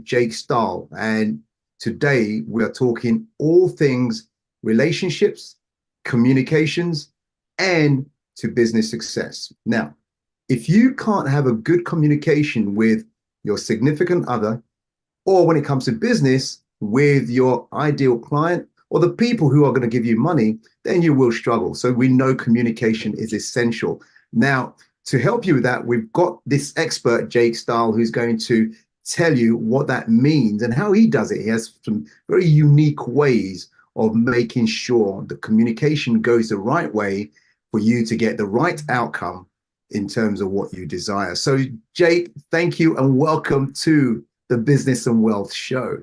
Jake Stahl, and today we are talking all things relationships, communications, and to business success. Now, if you can't have a good communication with your significant other, or when it comes to business, with your ideal client or the people who are going to give you money, then you will struggle. So we know communication is essential. Now, to help you with that, we've got this expert, Jake Stahl, who's going to tell you what that means and how he does it. He has some very unique ways of making sure the communication goes the right way for you to get the right outcome in terms of what you desire. So, Jake, thank you and welcome to the Business and Wealth Show.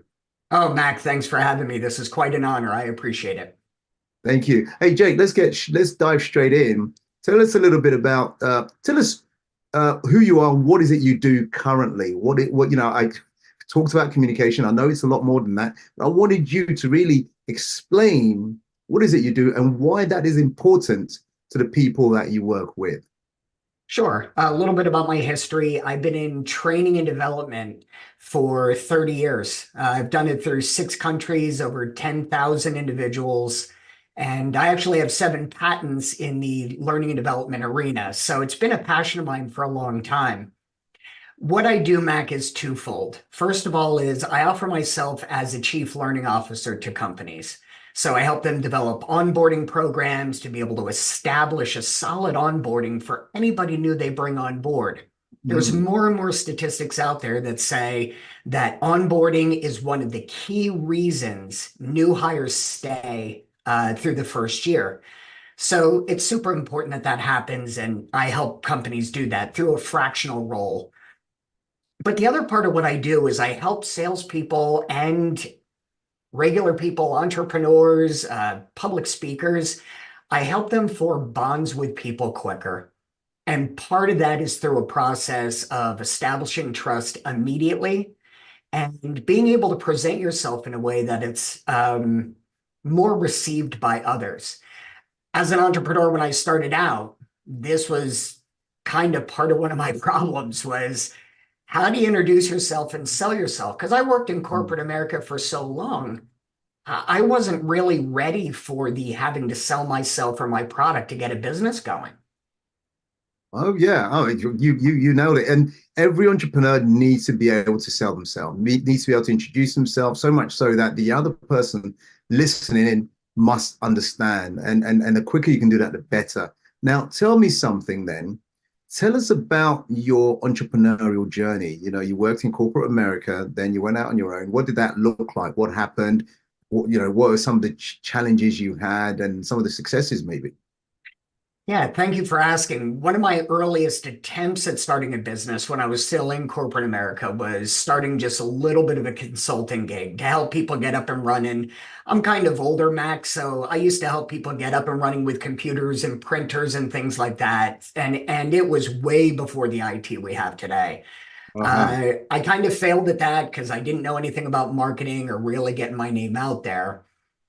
Oh, Mac, thanks for having me. This is quite an honor. I appreciate it. Thank you. Hey, Jake, let's dive straight in. Tell us a little bit about tell us who you are. What is it you do currently? I talked about communication. I know it's a lot more than that. But I wanted you to really explain what is it you do and why that is important to the people that you work with. Sure. A little bit about my history. I've been in training and development for 30 years. I've done it through 6 countries, over 10,000 individuals, and I actually have 7 patents in the learning and development arena. So it's been a passion of mine for a long time. What I do, Mac, is twofold. First of all, is I offer myself as a chief learning officer to companies. So I help them develop onboarding programs to be able to establish a solid onboarding for anybody new they bring on board. There's Mm. more and more statistics out there that say that onboarding is one of the key reasons new hires stay through the first year. So it's super important that that happens, and I help companies do that through a fractional role. But the other part of what I do is I help salespeople and regular people, entrepreneurs, public speakers. I help them form bonds with people quicker. And part of that is through a process of establishing trust immediately and being able to present yourself in a way that it's more received by others. As an entrepreneur, when I started out, this was kind of part of one of my problems was how do you introduce yourself and sell yourself? Because I worked in Mm. corporate America for so long, I wasn't really ready for the having to sell myself or my product to get a business going. Oh yeah. Oh, you nailed it. And every entrepreneur needs to be able to sell themselves, needs to be able to introduce themselves, so much so that the other person listening in must understand. And the quicker you can do that, the better. Now, tell me something then. Tell us about your entrepreneurial journey. You know, you worked in corporate America, then you went out on your own. What did that look like? What happened? What were some of the challenges you had and some of the successes maybe? Yeah, thank you for asking. One of my earliest attempts at starting a business when I was still in corporate America was starting just a little bit of a consulting gig to help people get up and running. I'm kind of older, Max, so I used to help people get up and running with computers and printers and things like that. And it was way before the IT we have today. Uh-huh. I kind of failed at that because I didn't know anything about marketing or really getting my name out there.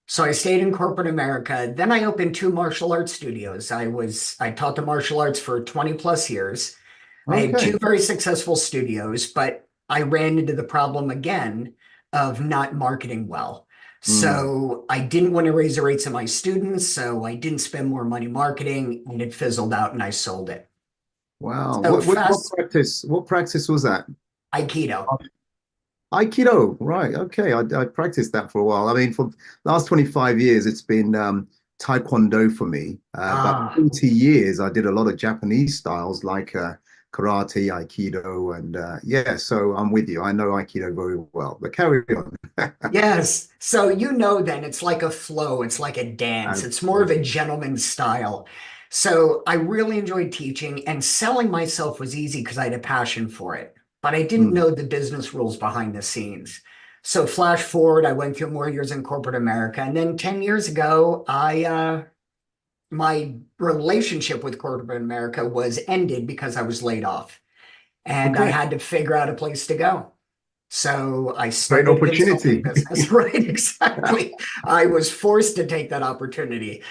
So I stayed in corporate America. Then I opened 2 martial arts studios. I taught the martial arts for 20 plus years. I had Okay. 2 very successful studios, but I ran into the problem again of not marketing well. Mm. So I didn't want to raise the rates of my students, so I didn't spend more money marketing, and it fizzled out and I sold it. Wow. So What fast practice was that? Aikido. Aikido, right? Okay, I practiced that for a while. I mean, for the last 25 years, it's been Taekwondo for me. About Ah, 40 years, I did a lot of Japanese styles like karate, Aikido, and yeah. So I'm with you. I know Aikido very well. But carry on. yes. So you know then it's like a flow, it's like a dance. It's more of a Absolutely. gentleman's style. So I really enjoyed teaching, and selling myself was easy because I had a passion for it. But I didn't Mm. know the business rules behind the scenes. So flash forward, I went through more years in corporate America, and then 10 years ago, I my relationship with corporate America was ended because I was laid off, and I Okay, had to figure out a place to go. So I great started a consulting opportunity. business, right? Exactly. I was forced to take that opportunity.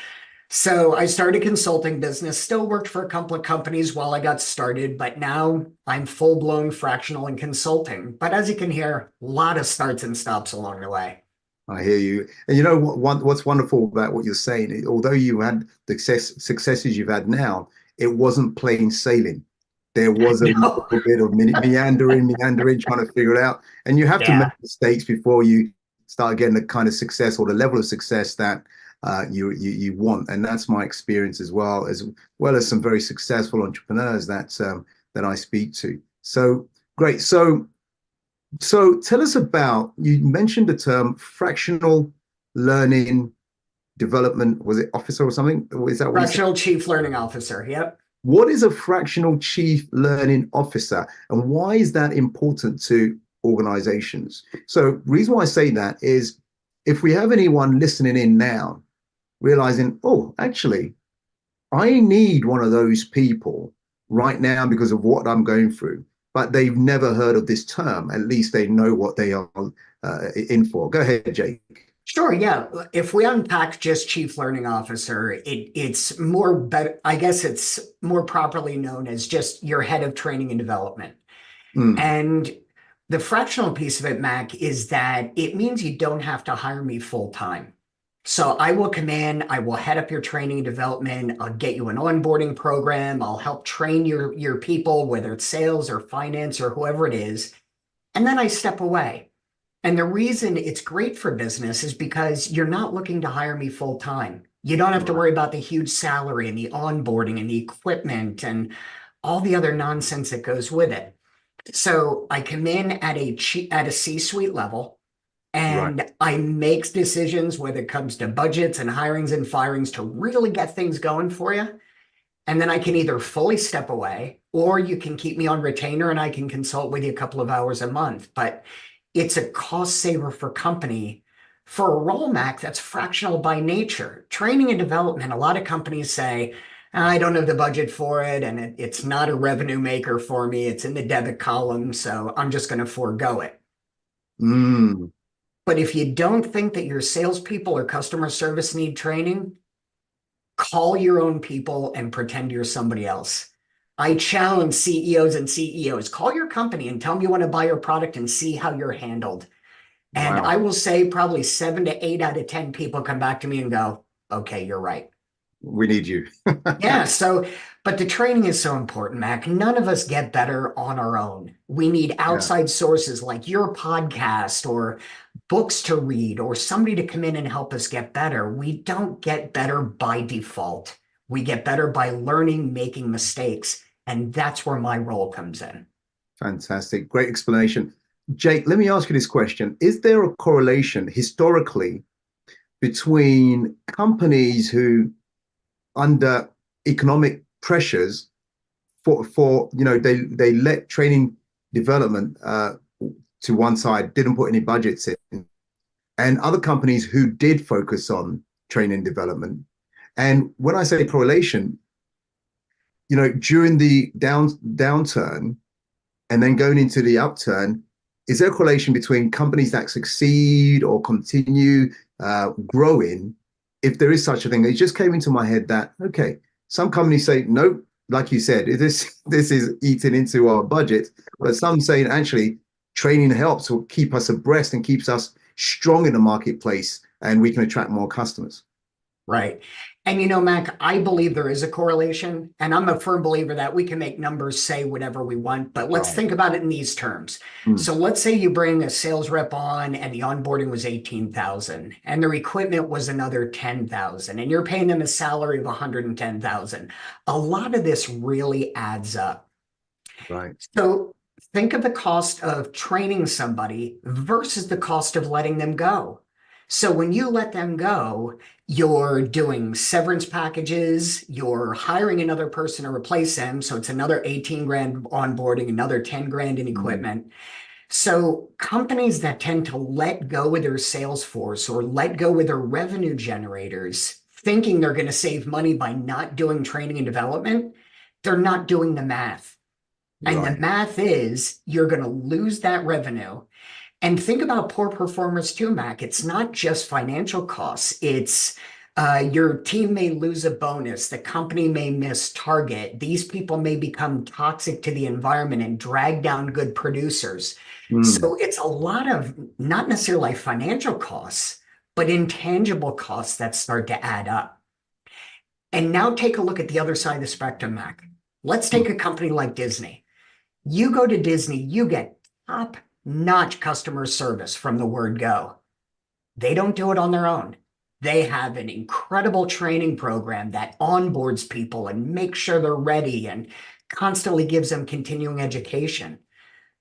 So I started consulting business, still worked for a couple of companies while I got started, but now I'm full-blown fractional in consulting. But as you can hear, a lot of starts and stops along the way. I hear you. And you know what's wonderful about what you're saying, although you had the successes you've had now, it wasn't plain sailing. There was a No. little bit of meandering, trying to figure it out. And you have to make Yeah. mistakes before you start getting the kind of success or the level of success that you want. And that's my experience as well as some very successful entrepreneurs that I speak to. So great. So tell us about, you mentioned the term fractional learning development. Was it officer or something? Is that what you said? Fractional chief learning officer. Yep. What is a fractional chief learning officer and why is that important to organizations? So reason why I say that is if we have anyone listening in now, realizing, oh, actually, I need one of those people right now because of what I'm going through, but they've never heard of this term. At least they know what they are in for. Go ahead, Jake. Sure, yeah. If we unpack just chief learning officer, it's more better, I guess it's more properly known as just your head of training and development. Mm, And the fractional piece of it, Mac, is that it means you don't have to hire me full time. So I will come in, I will head up your training and development, I'll get you an onboarding program, I'll help train your people, whether it's sales or finance or whoever it is, and then I step away. And the reason it's great for business is because you're not looking to hire me full time. You don't have to right, worry about the huge salary and the onboarding and the equipment and all the other nonsense that goes with it. So I come in at a C-suite level right. and I make decisions whether it comes to budgets and hirings and firings to really get things going for you. And then I can either fully step away or you can keep me on retainer and I can consult with you a couple of hours a month. But it's a cost saver for company for a role, Mac, that's fractional by nature. Training and development, a lot of companies say, I don't have the budget for it and it's not a revenue maker for me. It's in the debit column, so I'm just going to forego it. Mm, But if you don't think that your salespeople or customer service need training, call your own people and pretend you're somebody else. I challenge CEOs and CEOs, call your company and tell them you want to buy your product and see how you're handled. And wow. I will say probably 7 to 8 out of 10 people come back to me and go, okay, you're right. We need you. Yeah. So, but the training is so important, Mac. None of us get better on our own. We need Yeah, outside sources like your podcast or books to read or somebody to come in and help us get better. We don't get better by default. We get better by learning, making mistakes. And that's where my role comes in. fantastic. Great explanation. Jake, let me ask you this question. Is there a correlation historically between companies who under economic pressures they let training development to one side, didn't put any budgets in, and other companies who did focus on training development. And when I say correlation, during the downturn and then going into the upturn, is there a correlation between companies that succeed or continue growing? If there is such a thing, it just came into my head that, okay, some companies say, nope, like you said, this is eating into our budget. But some saying actually training helps to keep us abreast and keeps us strong in the marketplace and we can attract more customers. Right. And Mac, I believe there is a correlation, and I'm a firm believer that we can make numbers say whatever we want, but let's Right. think about it in these terms. Mm, So let's say you bring a sales rep on and the onboarding was 18,000 and their equipment was another 10,000 and you're paying them a salary of 110,000. A lot of this really adds up. right. So think of the cost of training somebody versus the cost of letting them go. So when you let them go, you're doing severance packages, you're hiring another person to replace them. So it's another 18 grand onboarding, another 10 grand in Mm, equipment. So companies that tend to let go with their sales force or let go with their revenue generators, thinking they're going to save money by not doing training and development, they're not doing the math. And the right. math is you're going to lose that revenue. And think about poor performers too, Mac. It's not just financial costs, it's Your team may lose a bonus. The company may miss target. These people may become toxic to the environment and drag down good producers. Mm. So it's a lot of not necessarily like financial costs, but intangible costs that start to add up. And now take a look at the other side of the spectrum, Mac. Let's take a company like Disney. You go to Disney, you get top-notch customer service from the word go. They don't do it on their own. They have an incredible training program that onboards people and makes sure they're ready and constantly gives them continuing education.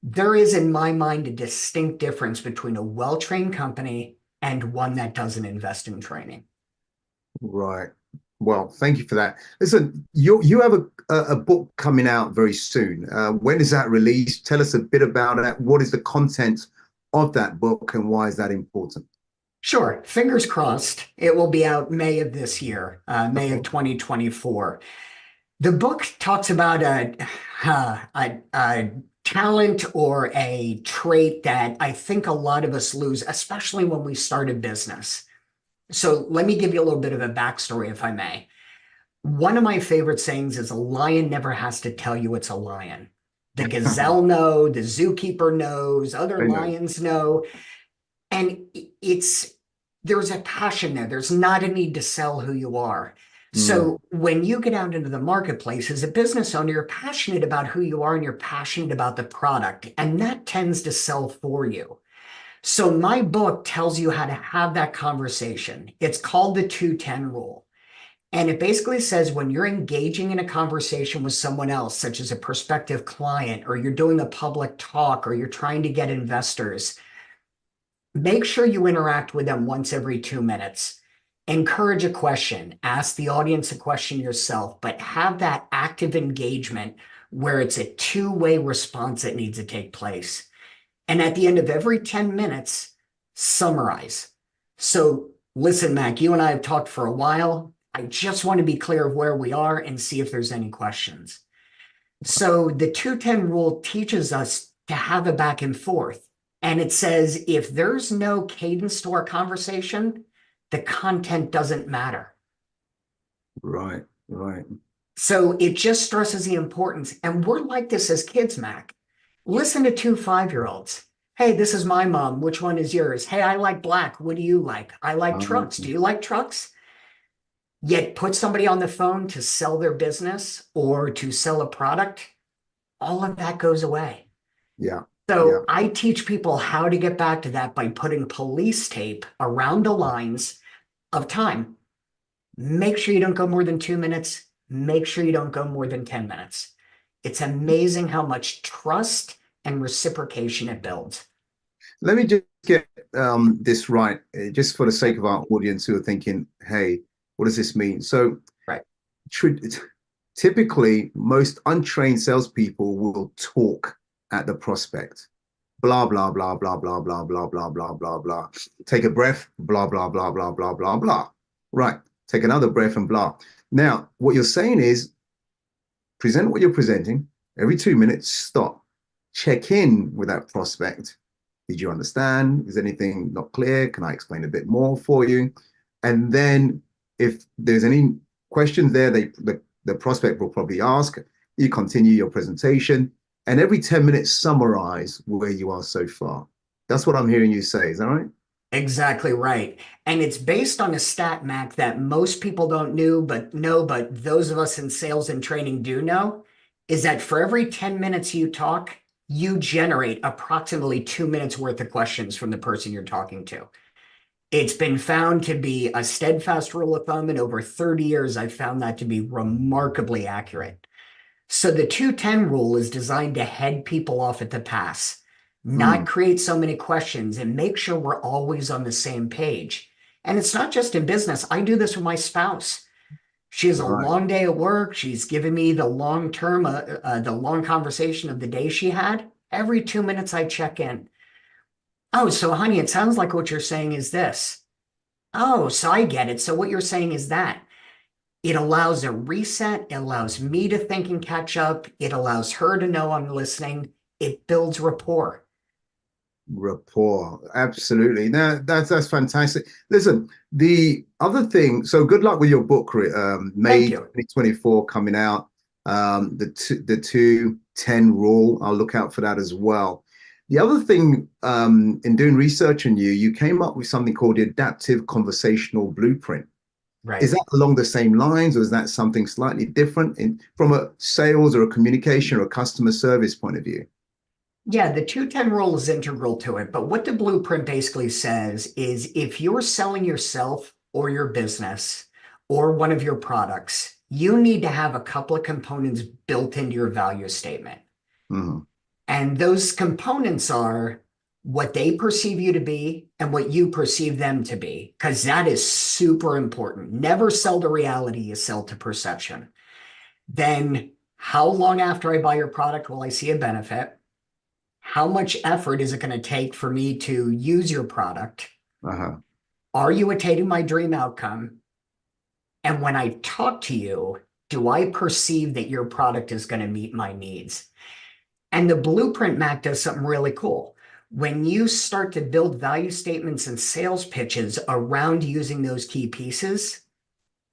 There is, in my mind, a distinct difference between a well-trained company and one that doesn't invest in training. Right. Well, thank you for that. Listen, you have a book coming out very soon. When is that released? Tell us a bit about that. What is the content of that book and why is that important? Sure, fingers crossed. It will be out May of this year, May of Okay. 2024. The book talks about a talent or a trait that I think a lot of us lose, especially when we start a business. So let me give you a little bit of a backstory, if I may. One of my favorite sayings is a lion never has to tell you it's a lion. The gazelle know, the zookeeper knows, other I know. lions know. And it's there's a passion there. There's not a need to sell who you are. Mm. So when you get out into the marketplace as a business owner, you're passionate about who you are and you're passionate about the product, and that tends to sell for you. So my book tells you how to have that conversation. It's called the 210 rule. And it basically says when you're engaging in a conversation with someone else, such as a prospective client, or you're doing a public talk, or you're trying to get investors, make sure you interact with them once every 2 minutes. Encourage a question, ask the audience a question yourself, but have that active engagement where it's a two-way response that needs to take place. And at the end of every 10 minutes, summarize. So listen, Mac, you and I have talked for a while. I just want to be clear of where we are and see if there's any questions. So the 210 rule teaches us to have a back and forth. And it says if there's no cadence to our conversation, the content doesn't matter. Right, right. So it just stresses the importance. And we're like this as kids, Mac. Listen to two 5-year-olds. Hey, this is my mom. Which one is yours? Hey, I like black. What do you like? I like trucks. Do you like trucks? Yet put somebody on the phone to sell their business or to sell a product, all of that goes away. Yeah, yeah. So I teach people how to get back to that by putting police tape around the lines of time. Make sure you don't go more than 2 minutes. Make sure you don't go more than 10 minutes. It's amazing how much trust and reciprocation it builds. Let me just get this right, just for the sake of our audience who are thinking, hey, what does this mean? So, Right. tr- typically, most untrained salespeople will talk at the prospect. Blah, blah, blah, blah, blah, blah, blah, blah, blah, blah, blah. Take a breath, blah, blah, blah, blah, blah, blah, blah. Right. Take another breath and blah. Now, what you're saying is present what you're presenting. Every 2 minutes, stop. Check in with that prospect. Did you understand? Is anything not clear? Can I explain a bit more for you? And then if there's any questions there, the prospect will probably ask. You continue your presentation. And every 10 minutes, summarize where you are so far. That's what I'm hearing you say. Is that right? Exactly right. And it's based on a stat, Mac, that most people don't know, but those of us in sales and training do know, is that for every 10 minutes you talk, you generate approximately 2 minutes worth of questions from the person you're talking to. It's been found to be a steadfast rule of thumb. In over 30 years, I've found that to be remarkably accurate. So the 210 rule is designed to head people off at the pass, not Mm, create so many questions and make sure we're always on the same page. And it's not just in business. I do this with my spouse. She has a right. long day at work. She's given me the long conversation of the day she had. Every 2 minutes, I check in. Oh, so honey, it sounds like what you're saying is this. Oh, so I get it. So what you're saying is that. It allows a reset. It allows me to think and catch up. It allows her to know I'm listening. It builds rapport. Rapport, absolutely. Now that's fantastic. Listen, the other thing. So good luck with your book, Thank May you. 2024 coming out. The 2-10 rule. I'll look out for that as well. The other thing, in doing research on you, you came up with something called the Adaptive Conversational Blueprint. Is Right. that along the same lines, or is that something slightly different from a sales or a communication or a customer service point of view? Yeah, the 210 rule is integral to it. But what the blueprint basically says is if you're selling yourself or your business or one of your products, you need to have a couple of components built into your value statement. Mhm. And those components are what they perceive you to be and what you perceive them to be, because that is super important. Never sell to reality, you sell to perception. Then, how long after I buy your product will I see a benefit? How much effort is it going to take for me to use your product? Uh-huh. Are you attaining my dream outcome? And when I talk to you, do I perceive that your product is going to meet my needs? And the blueprint Mac does something really cool. When you start to build value statements and sales pitches around using those key pieces,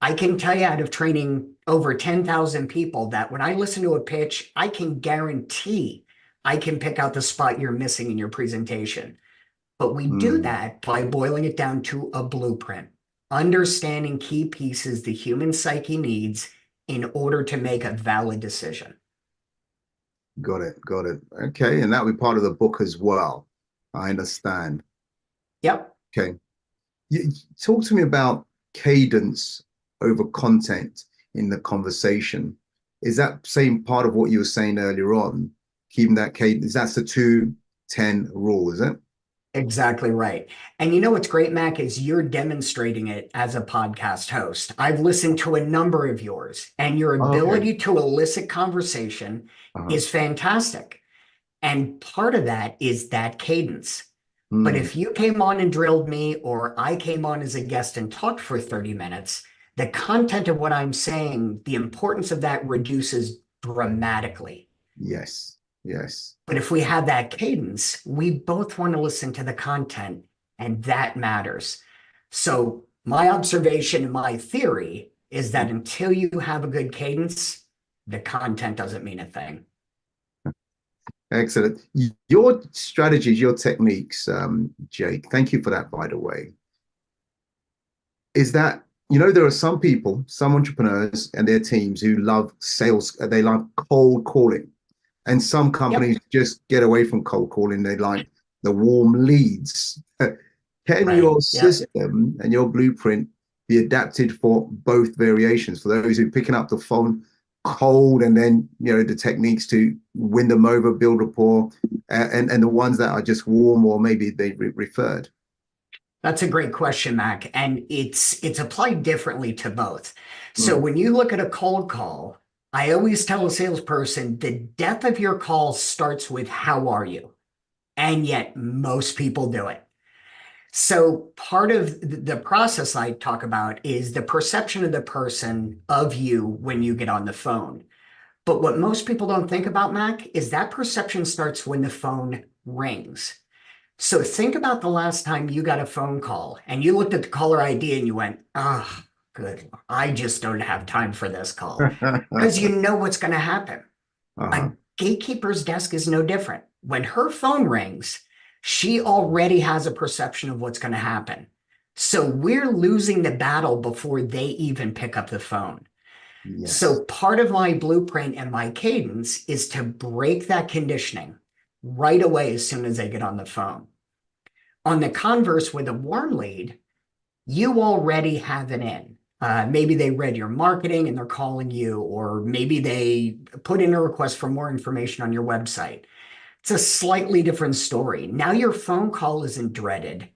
I can tell you out of training over 10,000 people that when I listen to a pitch, I can guarantee I can pick out the spot you're missing in your presentation. But we do Mm. that by boiling it down to a blueprint, understanding key pieces the human psyche needs in order to make a valid decision. Got it. Got it. Okay. And that'll be part of the book as well. I understand. Yep. Okay. Talk to me about cadence over content in the conversation. Is that same part of what you were saying earlier on? Keeping that cadence, that's the 2-10 rule, is it? Exactly right. And you know what's great, Mac, is you're demonstrating it as a podcast host. I've listened to a number of yours, and your Okay. ability to elicit conversation Uh-huh. is fantastic. And part of that is that cadence. But Mm, if you came on and drilled me, or I came on as a guest and talked for 30 minutes, the content of what I'm saying, the importance of that reduces dramatically. yes. Yes. But if we have that cadence, we both want to listen to the content, and that matters. So, my observation and my theory is that until you have a good cadence, the content doesn't mean a thing. Excellent. Your strategies, your techniques, Jake, thank you for that, by the way. Is that, there are some people, some entrepreneurs and their teams who love sales, they love cold calling. And some Yep. companies just get away from cold calling. They like the warm leads. Can Right. your Yep. system and your blueprint be adapted for both variations? For those who are picking up the phone cold and then, the techniques to win them over, build rapport, and the ones that are just warm or maybe they referred. That's a great question, Mac. And it's applied differently to both. So Mm, when you look at a cold call, I always tell a salesperson the depth of your call starts with how are you? And yet most people do it. So part of the process I talk about is the perception of the person of you when you get on the phone. But what most people don't think about, Mac, is that perception starts when the phone rings. So think about the last time you got a phone call and you looked at the caller ID and you went, oh, good. I just don't have time for this call because you know what's going to happen. A uh-huh. gatekeeper's desk is no different. When her phone rings, she already has a perception of what's going to happen. So we're losing the battle before they even pick up the phone. Yes. So part of my blueprint and my cadence is to break that conditioning right away as soon as they get on the phone. On the converse with a warm lead, you already have an in. Maybe they read your marketing and they're calling you, or maybe they put in a request for more information on your website. It's a slightly different story. Now your phone call isn't dreaded,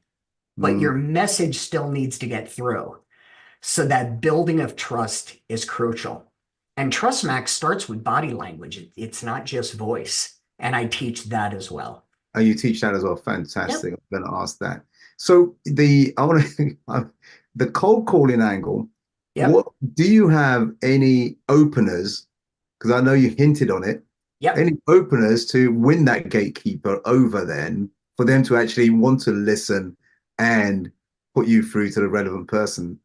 but Mm. your message still needs to get through. So that building of trust is crucial. And Trust Max starts with body language. It's not just voice. And I teach that as well. Oh, you teach that as well. Fantastic. Yep. I'm going to ask that. So I want to the cold calling angle. Yep. What do you have any openers? Because I know you hinted on it. Yep. Any openers to win that gatekeeper over then for them to actually want to listen and put you through to the relevant person.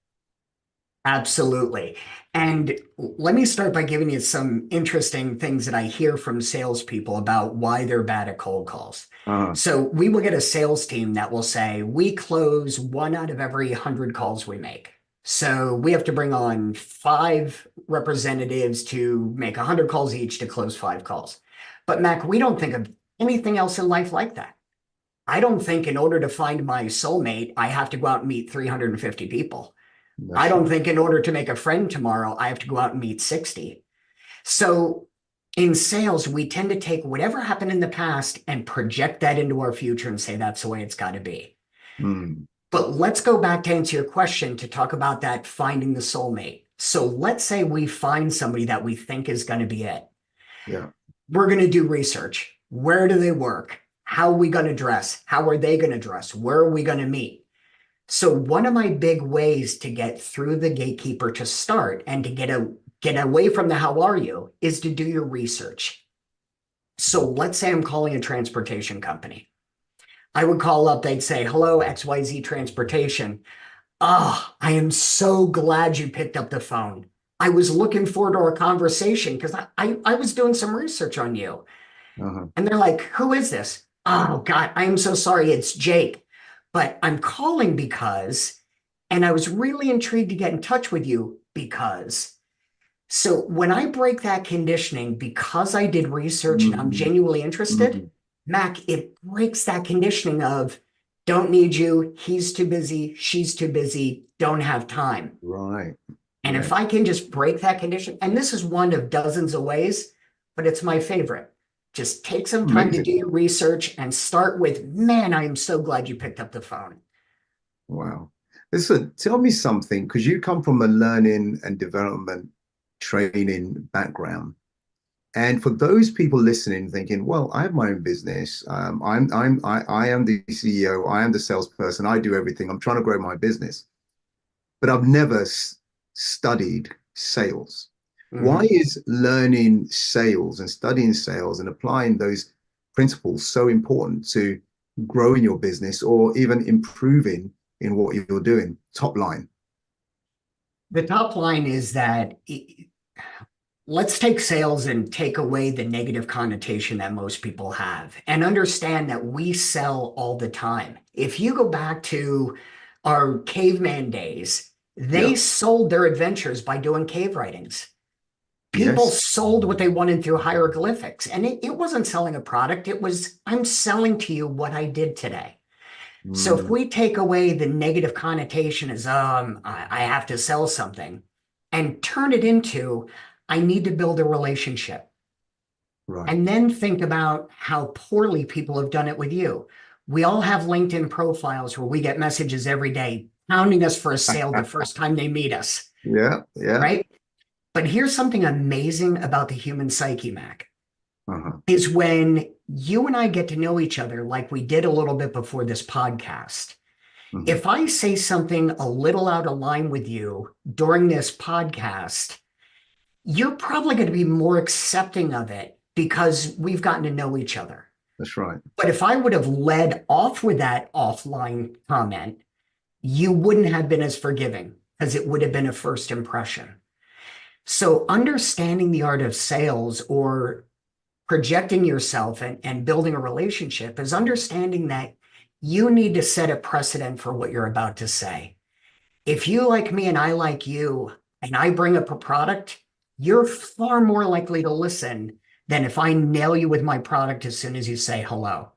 Absolutely. And let me start by giving you some interesting things that I hear from salespeople about why they're bad at cold calls. Uh-huh. So we will get a sales team that will say, we close one out of every 100 calls we make. So we have to bring on five representatives to make 100 calls each to close five calls. But Mac, we don't think of anything else in life like that. I don't think in order to find my soulmate, I have to go out and meet 350 people. I That's don't right. think in order to make a friend tomorrow, I have to go out and meet 60. So in sales, we tend to take whatever happened in the past and project that into our future and say that's the way it's got to be. Mm, But let's go back to answer your question to talk about that finding the soulmate. So let's say we find somebody that we think is going to be it. yeah. We're going to do research. Where do they work? How are we going to dress? How are they going to dress? Where are we going to meet? So one of my big ways to get through the gatekeeper to start and to get away from the how are you is to do your research. So let's say I'm calling a transportation company. I would call up, they'd say, hello, XYZ Transportation. Ah, I am so glad you picked up the phone. I was looking forward to our conversation because I was doing some research on you. Uh-huh. And they're like, who is this? Oh, God, I am so sorry. It's Jake. But I'm calling because, and I was really intrigued to get in touch with you because. So when I break that conditioning, because I did research and I'm Mm, genuinely interested, mm, Mac, it breaks that conditioning of don't need you, he's too busy, she's too busy, don't have time. right. And Yeah. if I can just break that condition, and this is one of dozens of ways, but it's my favorite. Just take some time to do Amazing. your research and start with, man, I am so glad you picked up the phone. Wow. Listen, tell me something, because you come from a learning and development training background. And for those people listening, thinking, well, I have my own business. I am the CEO. I am the salesperson. I do everything. I'm trying to grow my business, but I've never studied sales. Why Mhm. is learning sales and studying sales and applying those principles so important to growing your business or even improving in what you're doing? Top line. The top line is that let's take sales and take away the negative connotation that most people have and understand that we sell all the time. If you go back to our caveman days, they Yeah. sold their adventures by doing cave writings. People Yes. sold what they wanted through hieroglyphics. And it wasn't selling a product, it was, I'm selling to you what I did today. So if Mm, we take away the negative connotation as I have to sell something and turn it into I need to build a relationship, right. and then think about how poorly people have done it with you. We all have LinkedIn profiles where we get messages every day pounding us for a sale the first time they meet us, Yeah. Yeah. right? But here's something amazing about the human psyche, Mac, Uh-huh. is when you and I get to know each other like we did a little bit before this podcast. Mhm. If I say something a little out of line with you during this podcast, you're probably going to be more accepting of it because we've gotten to know each other. That's right. But if I would have led off with that offline comment, you wouldn't have been as forgiving because it would have been a first impression. So, understanding the art of sales or projecting yourself and building a relationship is understanding that you need to set a precedent for what you're about to say. If you like me and I like you, and I bring up a product, you're far more likely to listen than if I nail you with my product as soon as you say hello.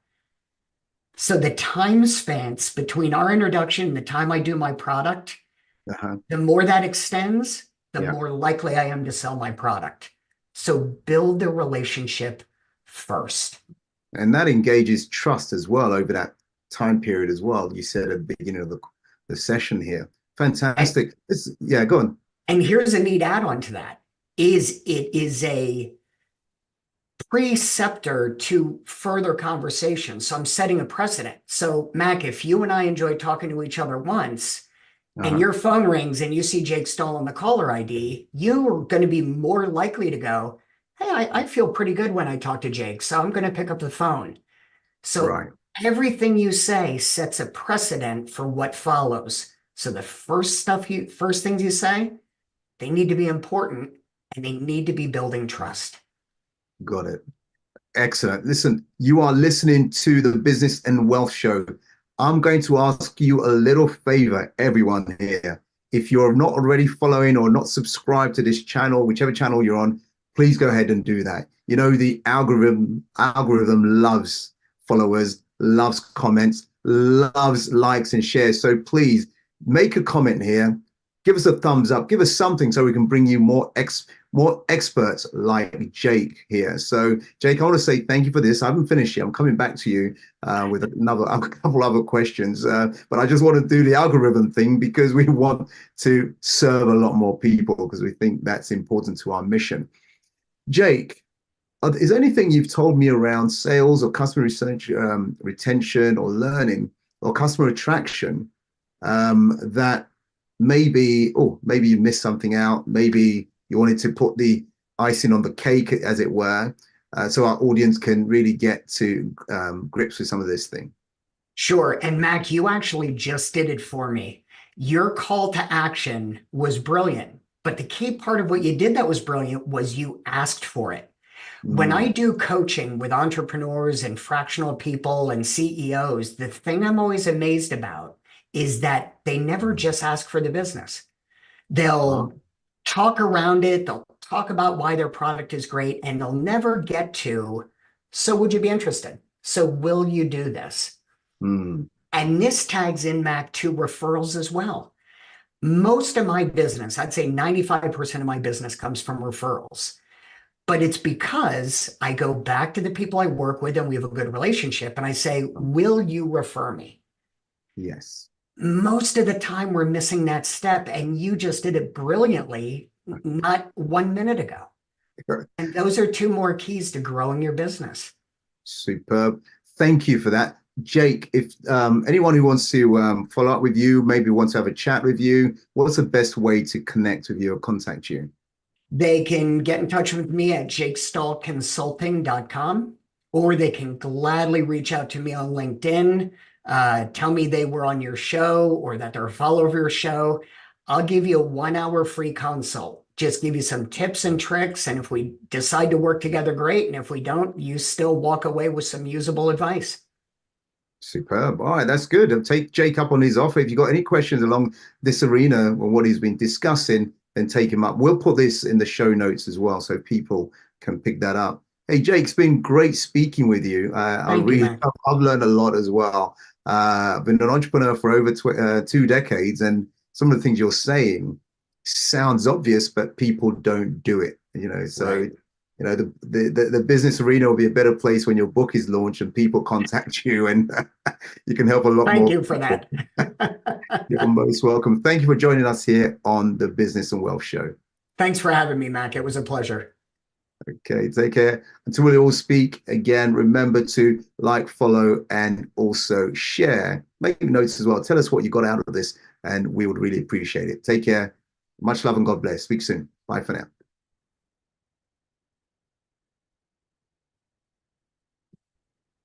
So the time spans between our introduction and the time I do my product, Uh-huh. the more that extends, the Yeah. more likely I am to sell my product. So build the relationship first. And that engages trust as well over that time period as well. You said at the beginning of the session here. And, Fantastic. Yeah, go on. and here's a neat add-on to that is it is a preceptor to further conversation. So I'm setting a precedent. So Mac, if you and I enjoy talking to each other once and Uh-huh. your phone rings and you see Jake Stahl on the caller ID, you are going to be more likely to go, hey, I feel pretty good when I talk to Jake, so I'm going to pick up the phone. So Right. Everything you say sets a precedent for what follows. So the first things you say, they need to be important and they need to be building trust. Got it. Excellent. Listen, you are listening to the Business and Wealth Show. I'm going to ask you a little favor, everyone here. If you're not already following or not subscribed to this channel, whichever channel you're on, please go ahead and do that. You know, the algorithm loves followers, loves comments, loves likes and shares. So please make a comment here. Give us a thumbs up. Give us something so we can bring you more experts like Jake here. So, Jake, I want to say thank you for this. I haven't finished yet. I'm coming back to you with a couple other questions, but I just want to do the algorithm thing because we want to serve a lot more people because we think that's important to our mission. Jake, is there anything you've told me around sales or customer research, retention or learning or customer attraction that maybe you missed something out, maybe you wanted to put the icing on the cake, as it were, so our audience can really get to grips with some of this thing? Sure. And Mac, you actually just did it for me. Your call to action was brilliant. But the key part of what you did that was brilliant was you asked for it. When I Mm, do coaching with entrepreneurs and fractional people and CEOs, the thing I'm always amazed about is that they never just ask for the business. wow. They'll talk around it, they'll talk about why their product is great, and they'll never get to, so would you be interested? So will you do this? Mm, And this tags in, Mac, to referrals as well. Most of my business, I'd say 95% of my business comes from referrals. But it's because I go back to the people I work with and we have a good relationship and I say, will you refer me? yes. Most of the time we're missing that step and you just did it brilliantly not 1 minute ago. And those are two more keys to growing your business. Superb. Thank you for that. Jake, if anyone who wants to follow up with you, maybe wants to have a chat with you, what's the best way to connect with you or contact you? They can get in touch with me at jakestahlconsulting.com, or they can gladly reach out to me on LinkedIn, tell me they were on your show or that they're a follower of your show. I'll give you a 1 hour free consult. Just give you some tips and tricks. And if we decide to work together, great. And if we don't, you still walk away with some usable advice. Superb. All right, that's good. I'll take Jake up on his offer. If you've got any questions along this arena or what he's been discussing, then take him up. We'll put this in the show notes as well so people can pick that up. Hey, Jake, it's been great speaking with you. Thank you, man. I've learned a lot as well. I've been an entrepreneur for over 2 decades, and some of the things you're saying sounds obvious, but people don't do it. So Right. the business arena will be a better place when your book is launched and people contact you, and you can help a lot Thank more you for people. that. You're most welcome. Thank you for joining us here on the Business and Wealth Show. Thanks for having me, Mac. It was a pleasure. Okay, take care. Until we all speak again, remember to like, follow, and also share. Make notes as well. Tell us what you got out of this, and we would really appreciate it. Take care. Much love and God bless. Speak soon. Bye for now.